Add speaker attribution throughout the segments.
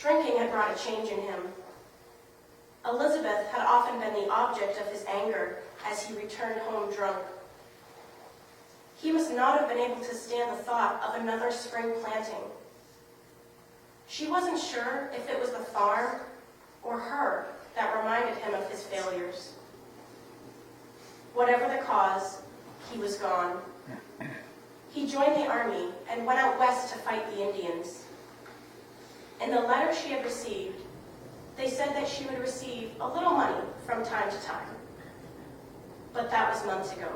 Speaker 1: Drinking had brought a change in him. Elizabeth had often been the object of his anger as he returned home drunk. He must not have been able to stand the thought of another spring planting. She wasn't sure if it was the farm or her that reminded him of his failures. Whatever the cause, he was gone. He joined the army and went out west to fight the Indians. In the letter she had received, they said that she would receive a little money from time to time. But that was months ago.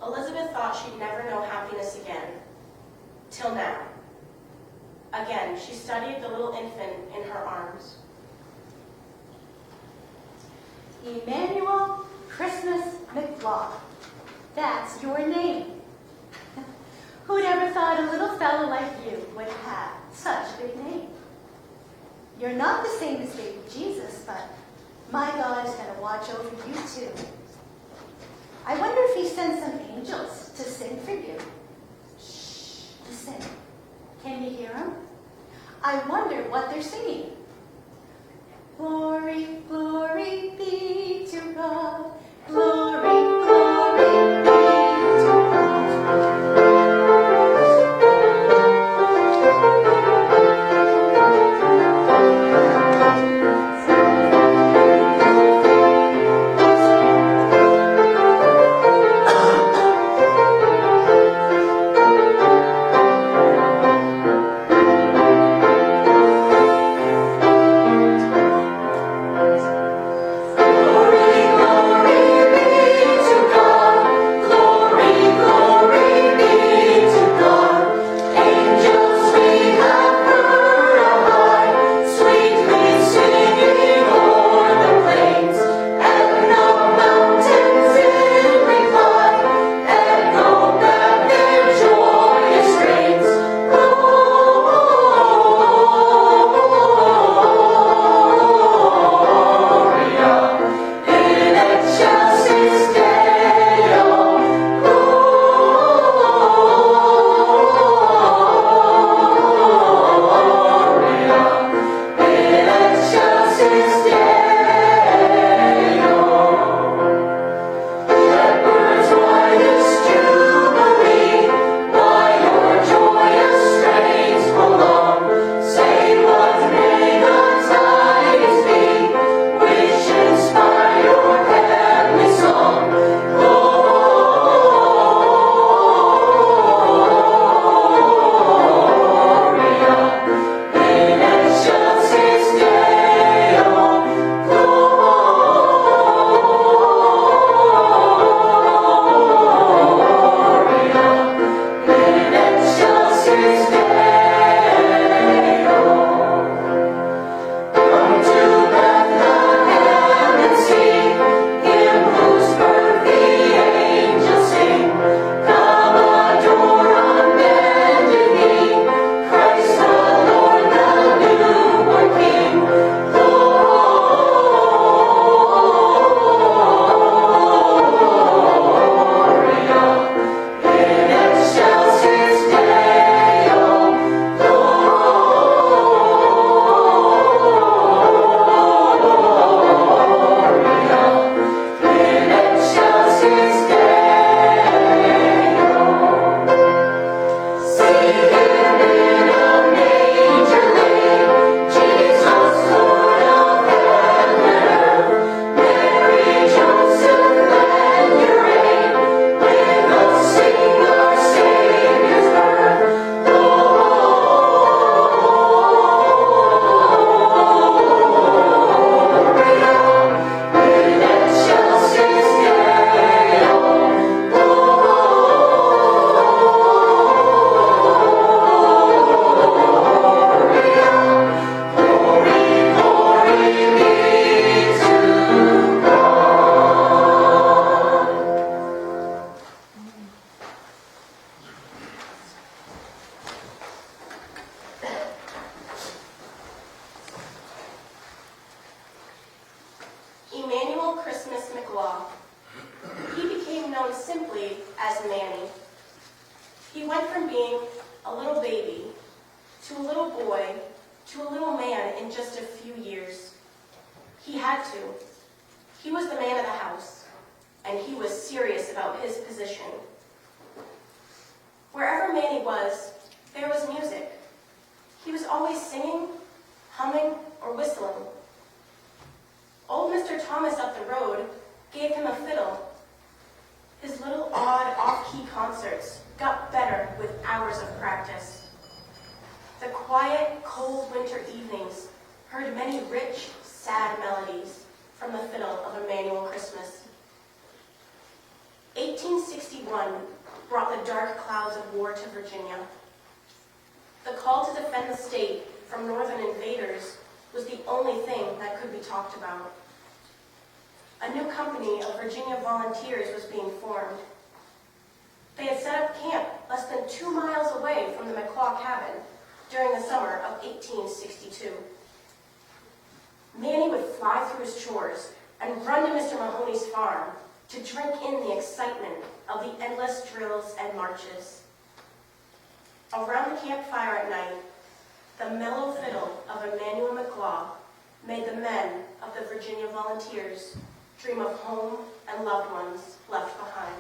Speaker 1: Elizabeth thought she'd never know happiness again, till now. Again, she studied the little infant in her arms.
Speaker 2: Emmanuel Christmas McLaugh. That's your name. Who'd ever thought a little fellow like you would have such a big name? You're not the same as baby Jesus, but my God is going to watch over you too. I wonder if he sent some angels to sing for you. Shh, listen. Can you hear them? I wonder what they're singing. Glory, glory be to God. Glory, glory be to God.
Speaker 1: known simply as Manny. He went from being a little baby to a little boy to a little man in just a few years. He had to. He was the man of the house, and he was serious about his position. Wherever Manny was, there was music. He was always singing, humming, or whistling. Old Mr. Thomas up the road gave him a fiddle. His little odd off-key concerts got better with hours of practice. The quiet, cold winter evenings heard many rich, sad melodies from the fiddle of Emmanuel Christmas. 1861 brought the dark clouds of war to Virginia. The call to defend the state from northern invaders was the only thing that could be talked about. A new company of Virginia volunteers was being formed. They had set up camp less than 2 miles away from the McClaw cabin during the summer of 1862. Manny would fly through his chores and run to Mr. Mahoney's farm to drink in the excitement of the endless drills and marches. Around the campfire at night, the mellow fiddle of Emmanuel McClaw made the men of the Virginia Volunteers dream of home and loved ones left behind.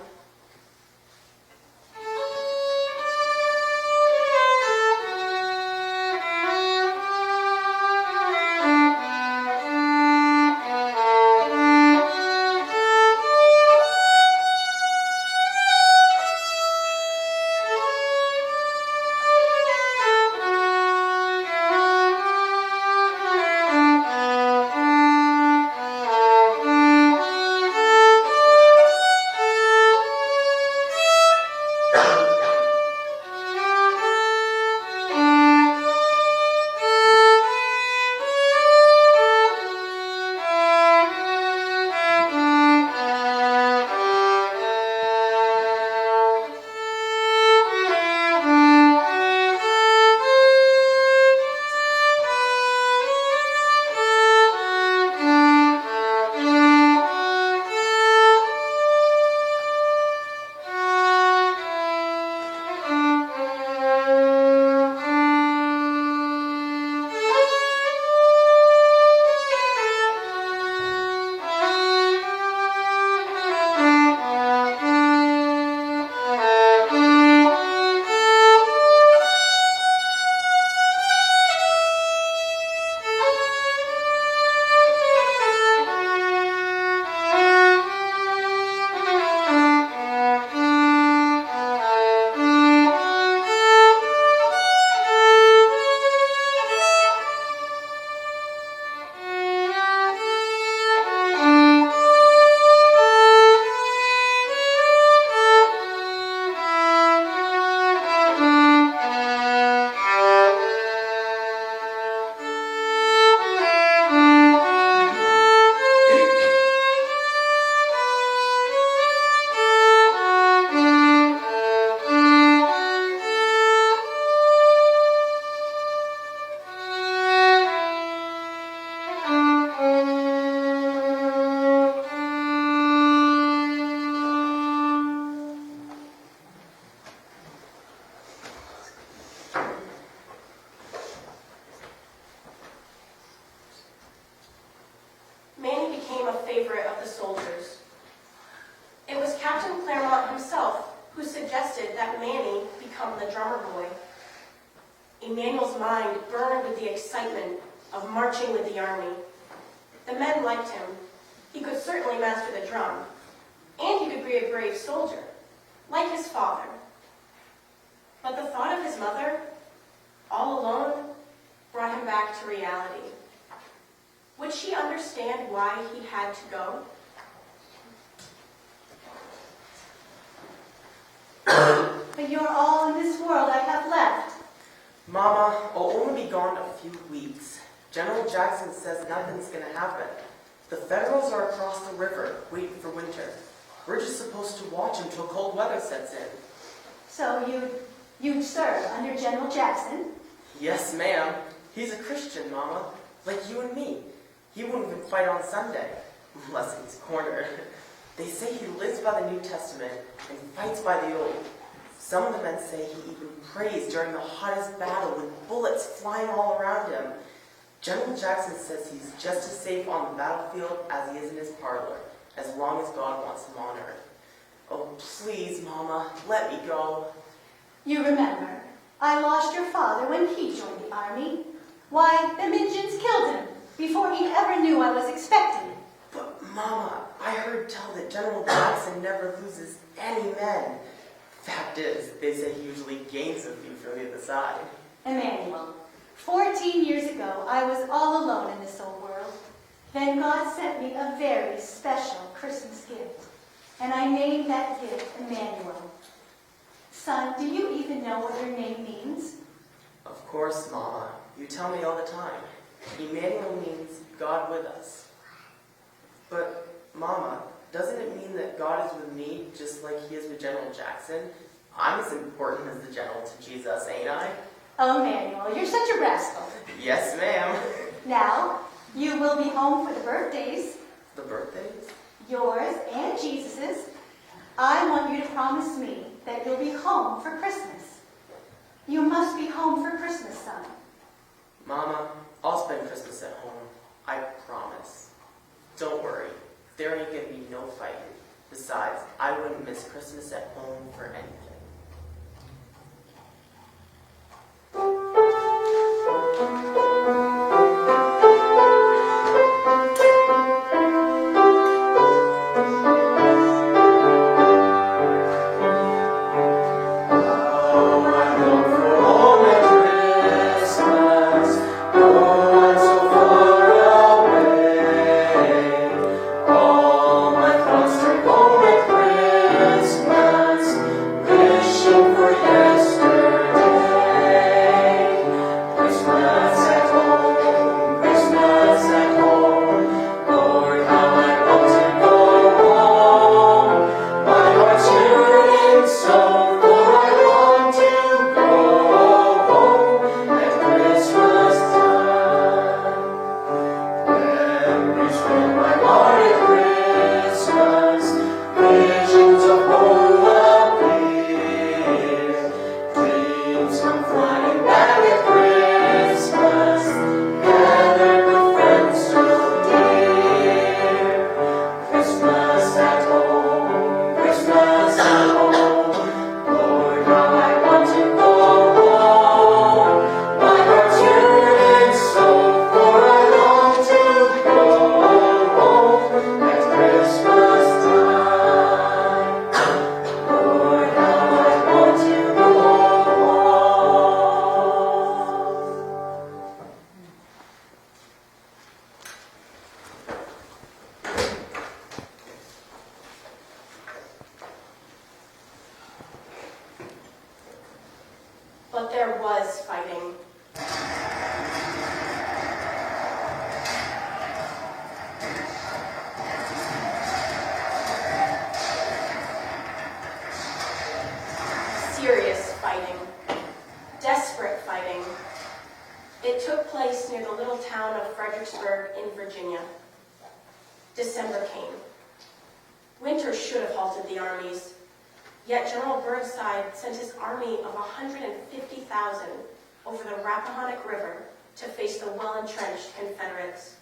Speaker 1: Manny became a favorite of the soldiers. It was Captain Claremont himself who suggested that Manny become the drummer boy. Emmanuel's mind burned with the excitement of marching with the army. The men liked him. He could certainly master the drum, and he could be a brave soldier, like his father. But the thought of his mother, all alone, brought him back to reality. Would she understand why he had to go?
Speaker 2: But you're all in this world I have left.
Speaker 3: Mama, I'll only be gone a few weeks. General Jackson says nothing's gonna happen. The Federals are across the river, waiting for winter. We're just supposed to watch until cold weather sets in.
Speaker 2: So you'd serve under General Jackson?
Speaker 3: Yes, ma'am. He's a Christian, Mama, like you and me. He wouldn't even fight on Sunday, unless he's cornered. They say he lives by the New Testament and fights by the Old. Some of the men say he even prays during the hottest battle with bullets flying all around him. General Jackson says he's just as safe on the battlefield as he is in his parlor, as long as God wants him on earth. Oh, please, Mama, let me go.
Speaker 2: You remember, I lost your father when he joined the army. Why, the Minjins killed him before he ever knew I was expecting him.
Speaker 3: But, Mama, I heard tell that General Jackson never loses any men. Fact is, they say he usually gains a few from the other side.
Speaker 2: Emmanuel, 14 years ago, I was all alone in this old world. Then God sent me a very special Christmas gift, and I named that gift Emmanuel. Son, do you even know what your name means?
Speaker 3: Of course, Mama. You tell me all the time. Emmanuel means God with us. But, Mama, doesn't it mean that God is with me just like he is with General Jackson? I'm as important as the general to Jesus, ain't I?
Speaker 2: Oh, Emmanuel, you're such a rascal.
Speaker 3: Yes, ma'am.
Speaker 2: Now, you will be home for the birthdays,
Speaker 3: The birthdays?
Speaker 2: yours and Jesus's. I want you to promise me that you'll be home for Christmas. You must be home for Christmas, son.
Speaker 3: Mama, I'll spend Christmas at home. I promise. Don't worry. There ain't gonna be no fighting. Besides, I wouldn't miss Christmas at home for anything. But there was fighting. Serious fighting. Desperate fighting. It took place near the little town of Fredericksburg in Virginia. December came. Winter should have halted the armies. Yet General Burnside sent his army of 150,000 over the Rappahannock River to face the well-entrenched Confederates.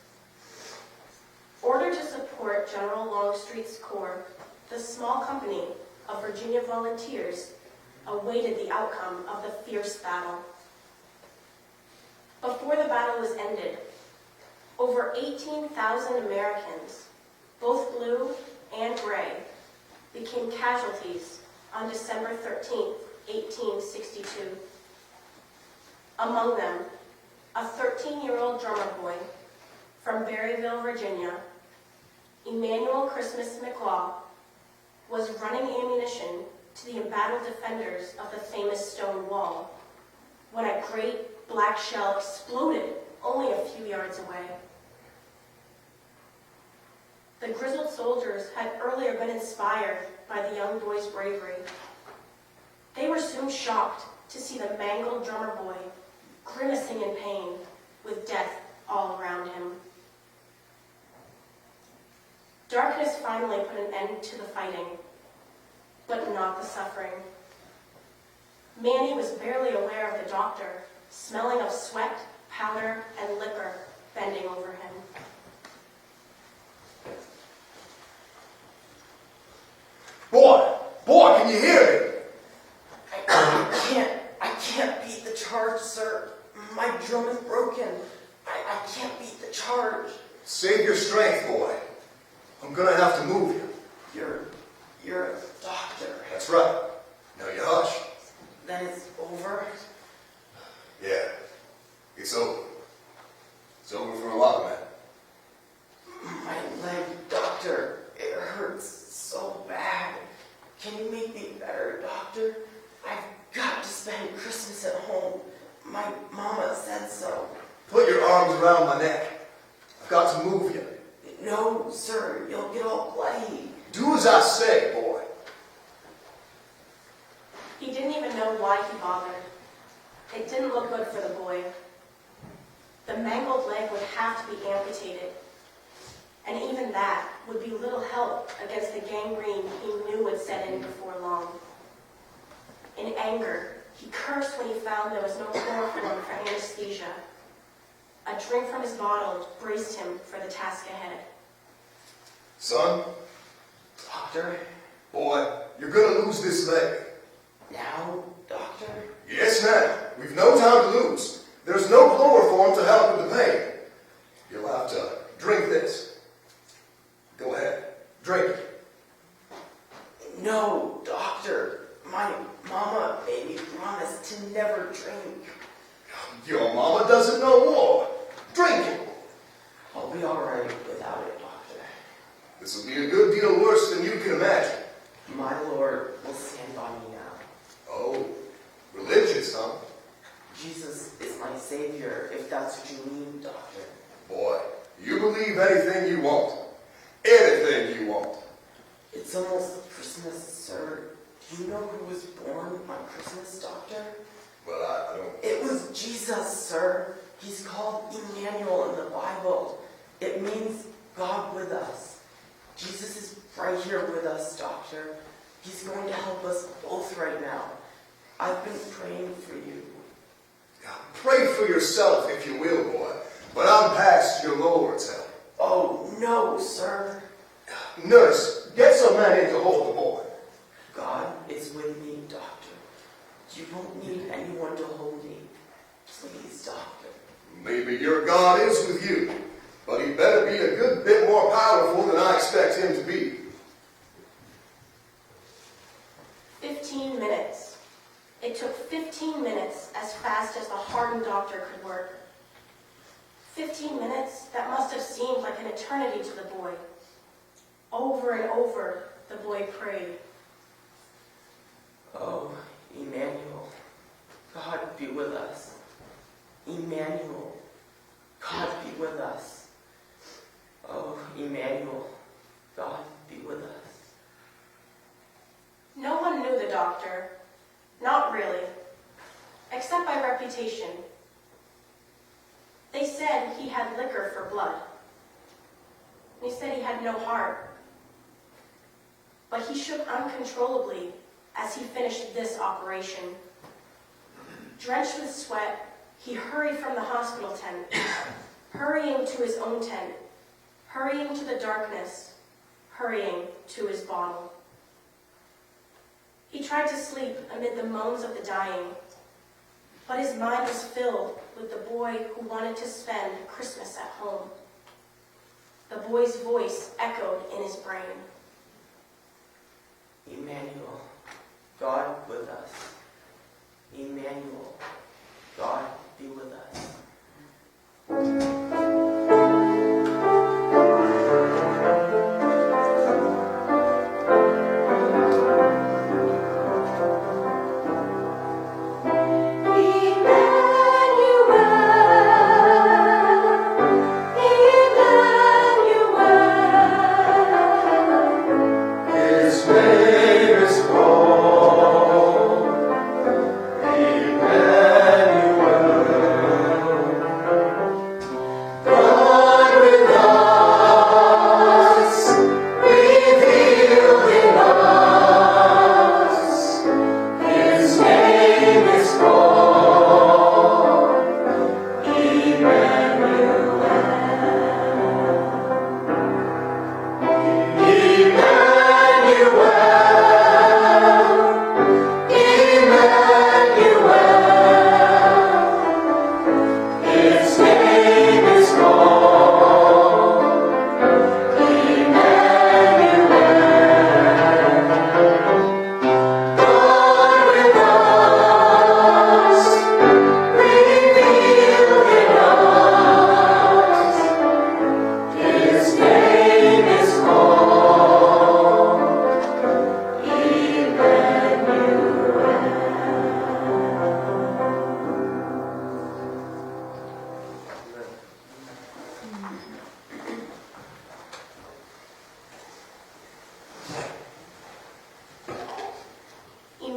Speaker 3: Ordered to support General Longstreet's corps, the small company of Virginia volunteers awaited the outcome of the fierce battle. Before the battle was ended, over 18,000 Americans, both blue and gray, became casualties on December 13, 1862. Among them, a 13-year-old drummer boy from Berryville, Virginia, Emmanuel Christmas McLaw, was running ammunition to the embattled defenders of the famous stone wall when a great black shell exploded only a few yards away. The grizzled soldiers had earlier been inspired by the young boy's bravery. They were soon shocked to see the mangled drummer boy grimacing in pain with death all around him.
Speaker 1: Darkness finally put an end to the fighting, but not the suffering. Manny was barely aware of the doctor, smelling of sweat, powder, and liquor, bending over him.
Speaker 4: Boy, can you hear me?
Speaker 3: I can't beat the charge, sir. My drum is broken. I can't beat the charge.
Speaker 4: Save your strength, boy. I'm gonna have to move you.
Speaker 3: You're a doctor.
Speaker 4: That's right. Now you hush.
Speaker 3: Then it's over.
Speaker 4: Yeah, it's over. It's over for a lot of men.
Speaker 3: My leg, doctor. It hurts so bad. Can you make me better, doctor? I've got to spend Christmas at home. My mama said so.
Speaker 4: Put your arms around my neck. I've got to move you.
Speaker 3: No, sir. You'll get all bloody.
Speaker 4: Do as I say, boy.
Speaker 1: He didn't even know why he bothered. It didn't look good for the boy. The mangled leg would have to be amputated. And even that would be little help against the gangrene he knew would set in before long. In anger, he cursed when he found there was no chloroform for anesthesia. A drink from his bottle braced him for the task ahead.
Speaker 4: Son,
Speaker 3: Doctor?
Speaker 4: boy, you're gonna lose this leg.
Speaker 3: Now, doctor?
Speaker 4: Yes, now. We've no time to lose. There's no chloroform to help with the pain. You'll have to drink this. Go ahead. Drink it.
Speaker 3: No, doctor. My mama made me promise to never drink.
Speaker 4: Your mama doesn't know war. Drink it.
Speaker 3: I'll be all right without it, doctor.
Speaker 4: This will be a good deal worse than you can imagine.
Speaker 3: My Lord will stand by me now.
Speaker 4: Oh, religious, huh?
Speaker 3: Jesus is my Savior, if that's what you mean, doctor.
Speaker 4: Boy, you believe anything you want. Anything you want.
Speaker 3: It's almost Christmas, sir. Do you know who was born on Christmas, doctor?
Speaker 4: Well, I don't...
Speaker 3: It was Jesus, sir. He's called Emmanuel in the Bible. It means God with us. Jesus is right here with us, doctor. He's going to help us both right now. I've been praying for you.
Speaker 4: Pray for yourself, if you will, boy. But I'm past your Lord's help.
Speaker 3: Oh, no, sir.
Speaker 4: Nurse, get some men in to hold the boy.
Speaker 3: God is with me, doctor. You don't need anyone to hold me. Please, doctor.
Speaker 4: Maybe your God is with you, but he better be a good bit more powerful than I expect him to be.
Speaker 1: 15 minutes. It took 15 minutes as fast as the hardened doctor could work. 15 minutes that must have seemed like an eternity to the boy. Over and over, the boy prayed.
Speaker 3: Oh, Emmanuel, God be with us. Emmanuel, God be with us. Oh, Emmanuel, God be with us.
Speaker 1: No one knew the doctor. Not really. Except by reputation. They said he had liquor for blood. They said he had no heart. But he shook uncontrollably as he finished this operation. Drenched with sweat, he hurried from the hospital tent, hurrying to his own tent, hurrying to the darkness, hurrying to his bottle. He tried to sleep amid the moans of the dying, but his mind was filled with the boy who wanted to spend Christmas at home. The boy's voice echoed in his brain.
Speaker 3: Emmanuel, God with us. Emmanuel, God be with us.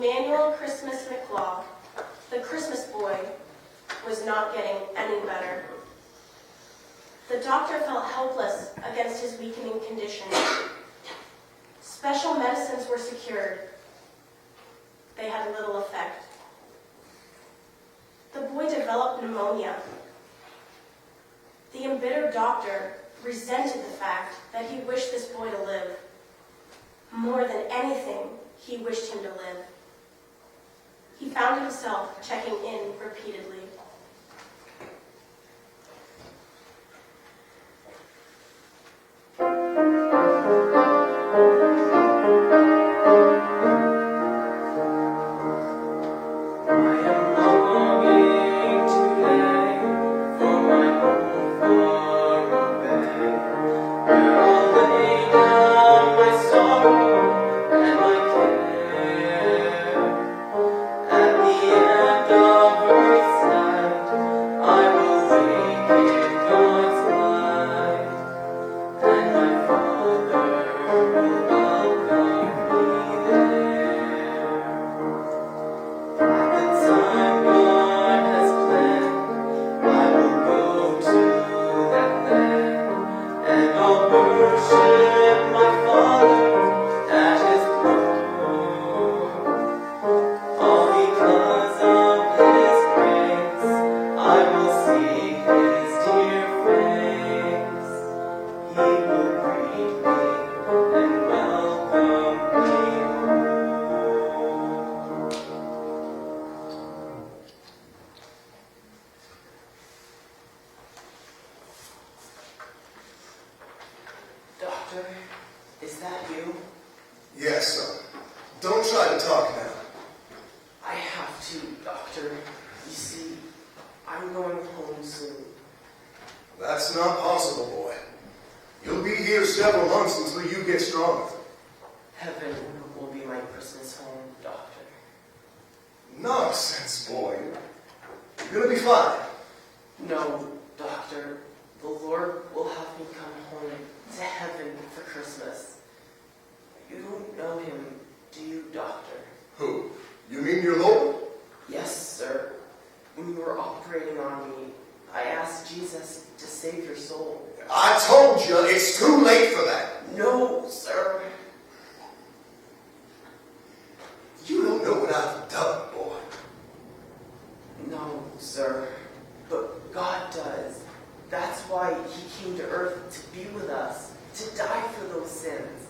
Speaker 1: Emmanuel Christmas McLaw, the Christmas boy, was not getting any better. The doctor felt helpless against his weakening condition. Special medicines were secured. They had little effect. The boy developed pneumonia. The embittered doctor resented the fact that he wished this boy to live. More than anything, he wished him to live. He found himself checking in repeatedly.
Speaker 3: Doctor, is that you?
Speaker 4: Yes, son. Don't try to talk now.
Speaker 3: I have to, Doctor. You see, I'm going home soon.
Speaker 4: That's not possible, boy. You'll be here several months until you get stronger.
Speaker 3: Heaven will be my Christmas home, Doctor.
Speaker 4: Nonsense, boy. You're gonna be fine.
Speaker 3: No, Doctor. The Lord will have me come home to heaven for Christmas. You don't know him, do you, Doctor?
Speaker 4: Who? You mean your Lord?
Speaker 3: Yes, sir. When you were operating on me, I asked Jesus to save your soul.
Speaker 4: I told you, it's too late for that.
Speaker 3: No, sir.
Speaker 4: You don't know what I've done, boy.
Speaker 3: No, sir. But God does. That's why he came to earth to be with us, to die for those sins.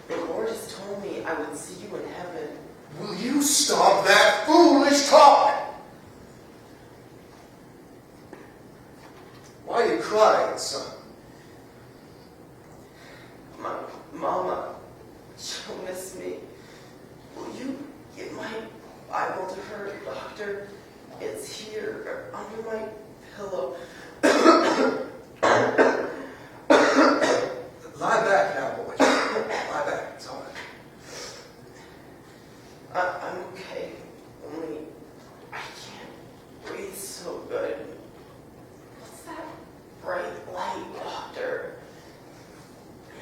Speaker 3: The Lord has told me I would see you in heaven.
Speaker 4: Will you stop that foolish talk? Why are you crying, son?
Speaker 3: Mama, she'll miss me. Will you get my Bible to her, Doctor? It's here, under my pillow.
Speaker 4: Lie back now, boy. Lie back. It's all right.
Speaker 3: I'm okay. Only I can't breathe so good. What's that bright light, Doctor?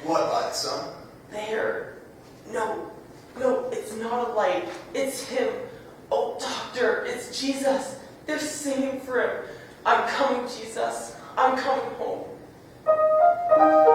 Speaker 4: What light, son?
Speaker 3: There. No, it's not a light. It's him. Oh, Doctor, it's Jesus. They're singing for him. I'm coming, Jesus. I'm coming home.
Speaker 4: Oh,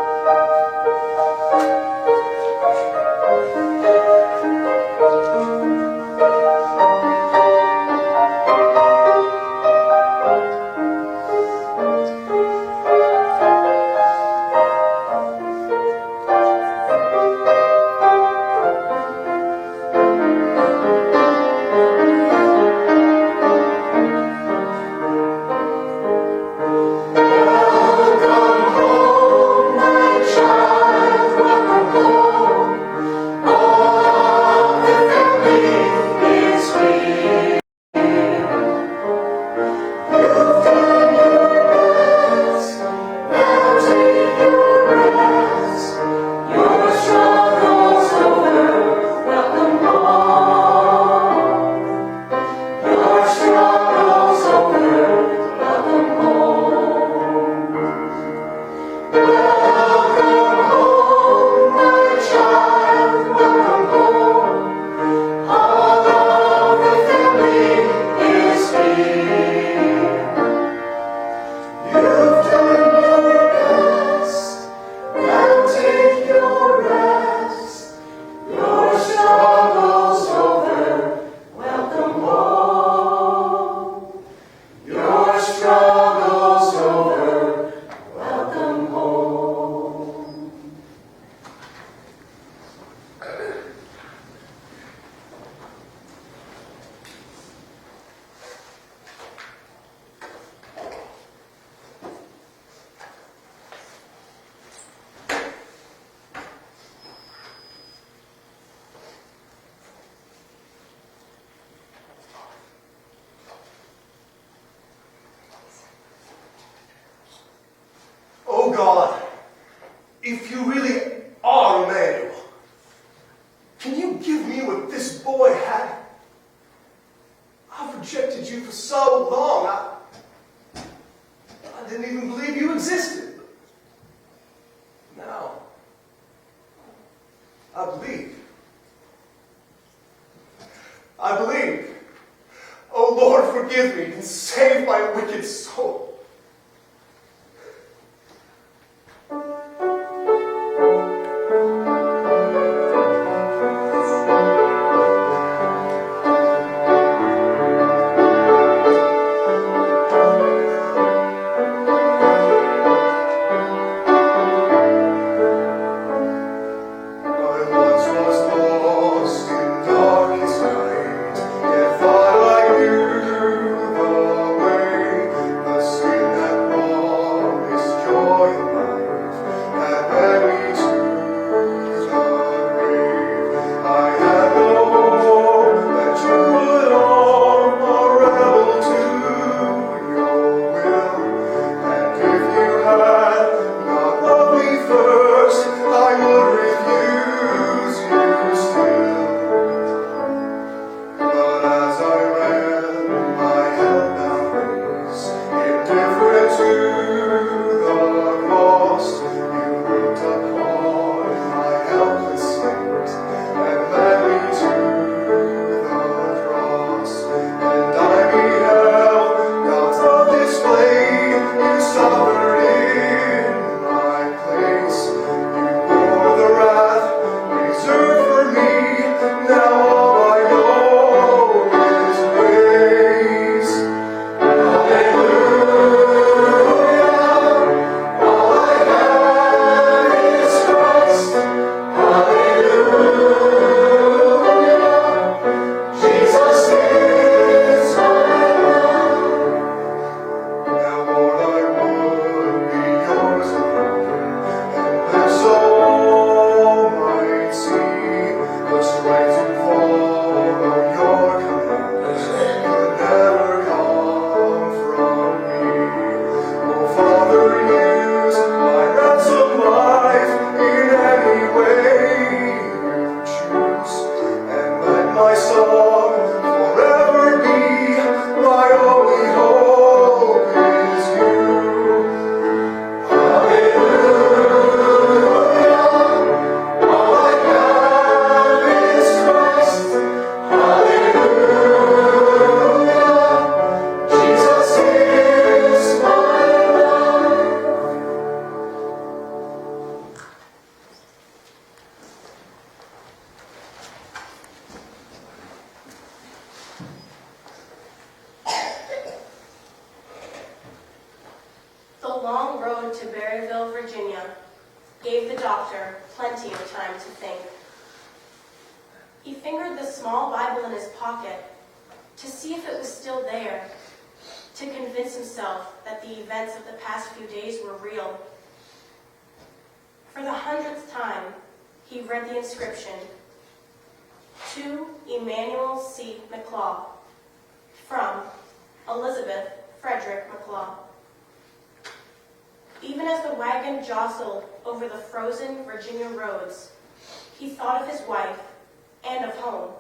Speaker 4: God, if you really are Emmanuel, can you give me what this boy had? I've rejected you for so long. I didn't even believe you existed. Now, I believe. I believe. Oh Lord, forgive me and save my wicked soul.
Speaker 1: The long road to Berryville, Virginia, gave the doctor plenty of time to think. He fingered the small Bible in his pocket to see if it was still there, to convince himself that the events of the past few days were real. For the 100th time, he read the inscription, "To Emmanuel C. McLaw, from Elizabeth Frederick McLaw." Even as the wagon jostled over the frozen Virginia roads, he thought of his wife and of home.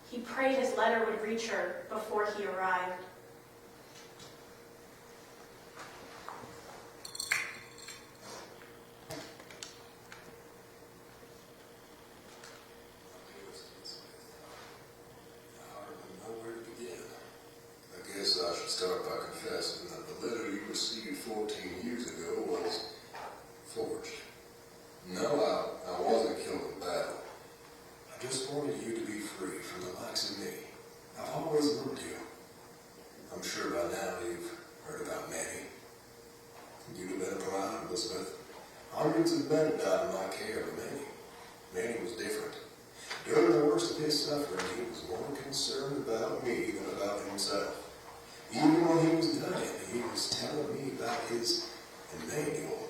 Speaker 1: He prayed his letter would reach her before he arrived.
Speaker 5: I should start by confessing that the letter you received 14 years ago was forged. No, I wasn't killed in battle. I just wanted you to be free from the likes of me. I've always loved you. I'm sure by now you've heard about Manny. You'd have been a bride, Elizabeth. Hundreds of men died in my care, but Manny was different. During the worst of his suffering, he was more concerned about me than about himself. Even when he was dying, he was telling me about his Emmanuel.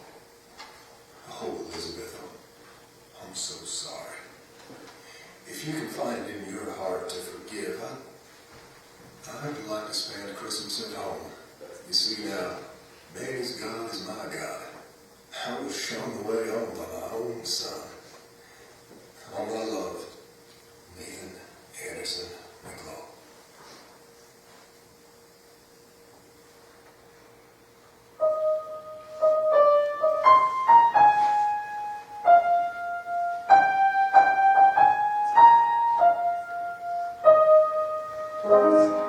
Speaker 5: Oh, Elizabeth, I'm so sorry. If you can find it in your heart to forgive, I'd like to spend Christmas at home. You see now, Manny's God is my God. I was shown the way home by my own son. All I loved, Nathan Anderson McLaughlin.
Speaker 3: Thank